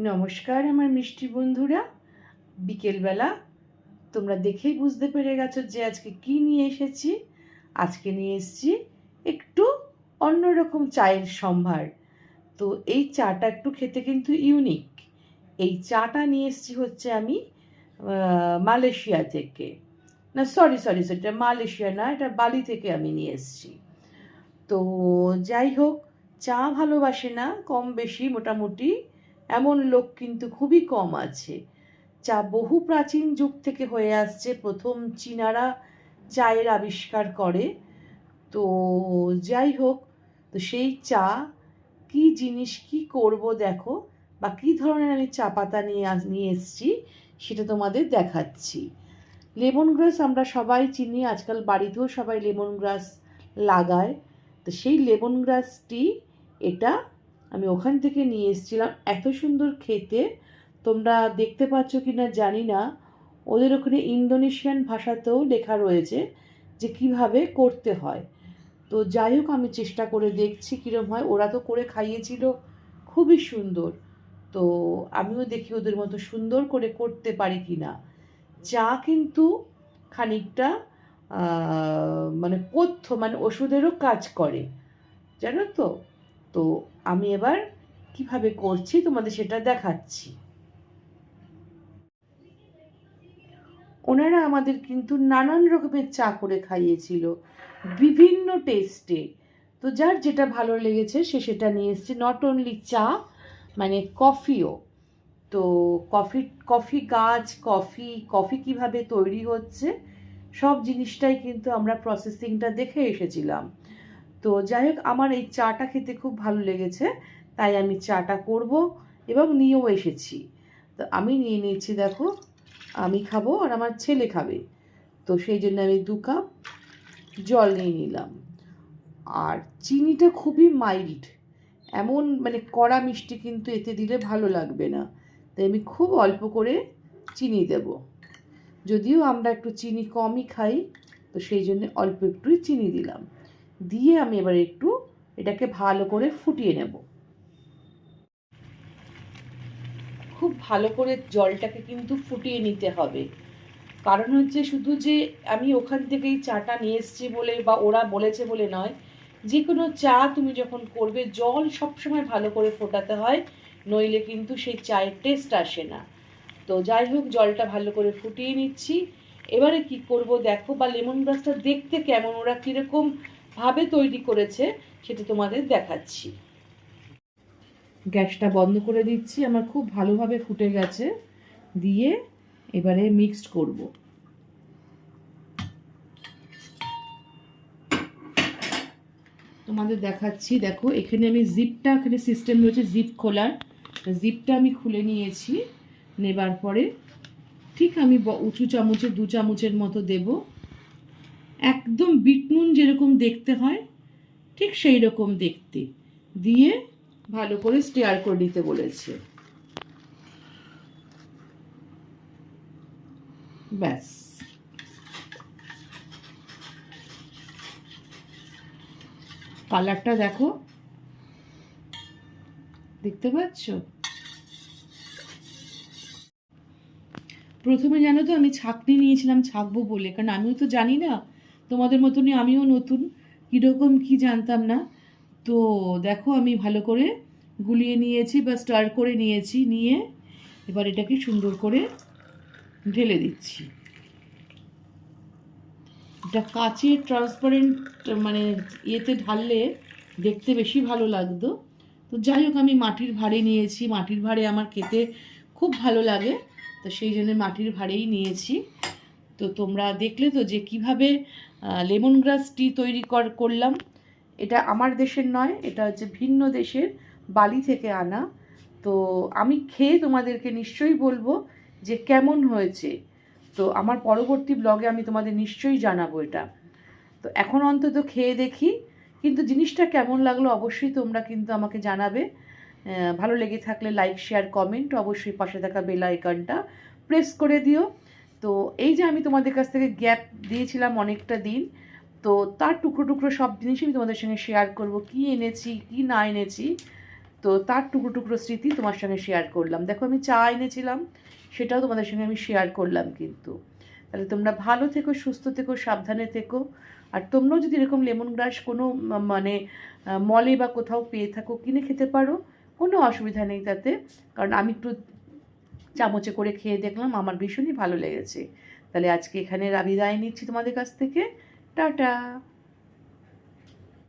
নমস্কার আমার মিষ্টি বন্ধুরা। বিকেলবেলা তোমরা দেখেই বুঝতে পেরে গেছো যে আজকে কি নিয়ে এসেছি। আজকে নিয়ে এসেছি একটু অন্যরকম চায়ের সম্ভার। তো এই চাটা একটু খেতে কিন্তু ইউনিক। এই চাটা নিয়ে এসেছি হচ্ছে আমি মালয়েশিয়া থেকে। না সরি এটা মালয়েশিয়া না, এটা বালি থেকে আমি নিয়ে এসেছি। তো যাই হোক, চা ভালোবাসে না কম বেশি মোটামুটি এমন লোক কিন্তু খুবই কম আছে। চা বহু প্রাচীন যুগ থেকে হয়ে আসছে, প্রথম চীনারা চায়ের আবিষ্কার করে। তো যাই হোক, তো সেই চা কি জিনিস, কি করব দেখো, বা কী ধরনের আমি চা পাতা নিয়ে এসেছি সেটা তোমাদের দেখাচ্ছি। লেমন গ্রাস আমরা সবাই চিনি, আজকাল বাড়িতেও সবাই লেমন গ্রাস লাগায়। তো সেই লেমন গ্রাসটি এটা আমি ওখান থেকে নিয়ে এসেছিলাম। এত সুন্দর খেতে, তোমরা দেখতে পাচ্ছ কি না জানি না, ওদের ওখানে ইন্দোনেশিয়ান ভাষাতেও লেখা রয়েছে যে কিভাবে করতে হয়। তো যাই হোক, আমি চেষ্টা করে দেখছি কীরকম হয়। ওরা তো করে খাইয়েছিল খুবই সুন্দর, তো আমিও দেখি ওদের মতো সুন্দর করে করতে পারি কি না। চা কিন্তু খানিকটা মানে পথ্য, মানে ওষুধেরও কাজ করে, জানো তো। তো আমি এবার কিভাবে করছি তোমাদের সেটা দেখাচ্ছি। ওনারা আমাদের কিন্তু নানান রকমের চা করে খাইয়েছিল, বিভিন্ন টেস্টে। তো যার যেটা ভালো লেগেছে সে সেটা নিয়ে এসছে। নট অনলি চা, মানে কফিও। তো কফি গাছ, কফি কিভাবে তৈরি হচ্ছে, সব জিনিসটাই কিন্তু আমরা প্রসেসিংটা দেখে এসেছিলাম। তো যাই হোক, আমার এই চাটা খেতে খুব ভালো লেগেছে, তাই আমি চাটা করব এবং নিয়েও এসেছি। তো আমি নিয়ে নিয়েছি, দেখো, আমি খাবো আর আমার ছেলে খাবে। তো সেই জন্য আমি 2 কাপ জল নিয়ে নিলাম। আর চিনিটা খুবই মাইল্ড, এমন মানে কড়া মিষ্টি কিন্তু এতে দিলে ভালো লাগবে না, তাই আমি খুব অল্প করে চিনি দেব। যদিও আমরা একটু চিনি কমই খাই, তো সেই জন্য অল্প একটুই চিনি দিলাম। দিয়ে আমি এবার একটু এটাকে ভালো করে ফুটিয়ে নেব। খুব ভালো করে জলটাকে কিন্তু ফুটিয়ে নিতে হবে। কারণ হচ্ছে শুধু যে আমি ওখান থেকেই চাটা নিয়ে এসেছি বলে বা ওরা বলেছে বলে নয়, যে কোনো চা তুমি যখন করবে জল সবসময় ভালো করে ফোটাতে হয়, নইলে কিন্তু সেই চায়ের টেস্ট আসে না। তো যাই হোক, জলটা ভালো করে ফুটিয়ে নিচ্ছি। এবারে কি করব দেখো, বা লেমন গ্রাসটা দেখতে কেমন, ওরা কীরকম ভাবে তৈরি করেছে সেটা তোমাদের দেখাচ্ছি। গ্যাসটা বন্ধ করে দিচ্ছি, আমার খুব ভালোভাবে ফুটে গেছে। দিয়ে এবারে মিক্সড করব। তোমাদের দেখাচ্ছি, দেখো এখানে আমি জিপটা, এখানে সিস্টেম রয়েছে জিপ খোলার, জিপটা আমি খুলে নিয়েছি। নেবার পরে ঠিক আমি উঁচু চামচে 2 চামচের মতো দেব। একদম বিট নুন যেরকম দেখতে হয় ঠিক সেই রকম দেখতে, দিয়ে ভালো করে স্টিয়ার করে নিতে বলেছে। ব্যাস, কালারটা দেখো, দেখতে পাচ্ছ। প্রথমে জানো তো আমি ছাঁকনি নিয়েছিলাম ছাঁকবো বলে, কারণ আমিও তো জানি না, তোমাদের মতনই আমিও নতুন, কীরকম কি জানতাম না। তো দেখো আমি ভালো করে গুলিয়ে নিয়েছি বা স্টার করে নিয়েছি, নিয়ে এবার এটাকে সুন্দর করে ঢেলে দিচ্ছি। এটা কাঁচের ট্রান্সপারেন্ট মানে ইয়েতে ঢাললে দেখতে বেশি ভালো লাগতো। তো যাই হোক, আমি মাটির ভাঁড়ে নিয়েছি, মাটির ভাঁড়ে আমার খেতে খুব ভালো লাগে, তো সেই জন্য মাটির ভাঁড়েই নিয়েছি। তো তোমরা দেখলে তো যে কিভাবে লেমন গ্রাস টি তৈরি করলাম। এটা আমার দেশের নয়, এটা হচ্ছে ভিন্ন দেশের, বালি থেকে আনা। তো আমি খেয়ে তোমাদেরকে নিশ্চয়ই বলবো যে কেমন হয়েছে। তো আমার পরবর্তী ব্লগে আমি তোমাদের নিশ্চয়ই জানাবো এটা। তো এখন অন্তত খেয়ে দেখি, কিন্তু জিনিসটা কেমন লাগলো অবশ্যই তোমরা কিন্তু আমাকে জানাবে। ভালো লেগে থাকলে লাইক, শেয়ার, কমেন্ট, অবশ্যই পাশে থাকা বেল আইকনটা প্রেস করে দিও। তো এই যে আমি তোমাদের কাছ থেকে গ্যাপ দিয়েছিলাম অনেকটা দিন, তো তার টুকরো টুকরো সব জিনিসই আমি তোমাদের সঙ্গে শেয়ার করব, কি এনেছি কি না এনেছি। তো তার টুকরো টুকরো স্মৃতি তোমার সঙ্গে শেয়ার করলাম। দেখো আমি চা এনেছিলাম, সেটাও তোমাদের সঙ্গে আমি শেয়ার করলাম কিন্তু। তাহলে তোমরা ভালো থেকো, সুস্থ থেকো, সাবধানে থেকো। আর তোমরাও যদি এরকম লেমন গ্রাস কোনো মানে মলে বা কোথাও পেয়ে থাকো, কিনে খেতে পারো, কোনো অসুবিধা নেই তাতে। কারণ আমি একটু চামচে করে খেয়ে দেখলাম, আমার ভীষণই ভালো লেগেছে। তাহলে আজকে এখানে বিদায় নিচ্ছি তোমাদের কাছ থেকে। টাটা।